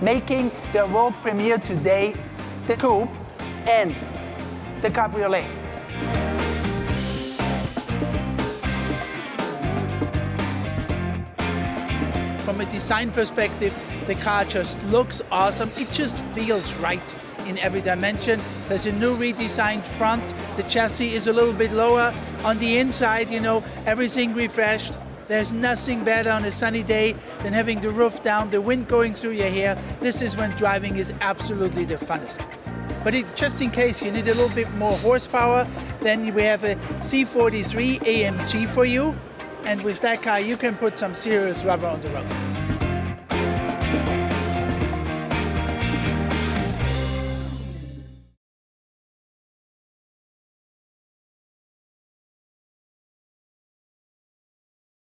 making the world premiere today, the Coupe and the Cabriolet. From a design perspective, the car just looks awesome. It just feels right in every dimension. There's a new redesigned front. The chassis is a little bit lower. On the inside, you know, everything refreshed. There's nothing better on a sunny day than having the roof down, the wind going through your hair. This is when driving is absolutely the funnest. But just in case you need a little bit more horsepower, then we have a C43 AMG for you. And with that car, you can put some serious rubber on the road.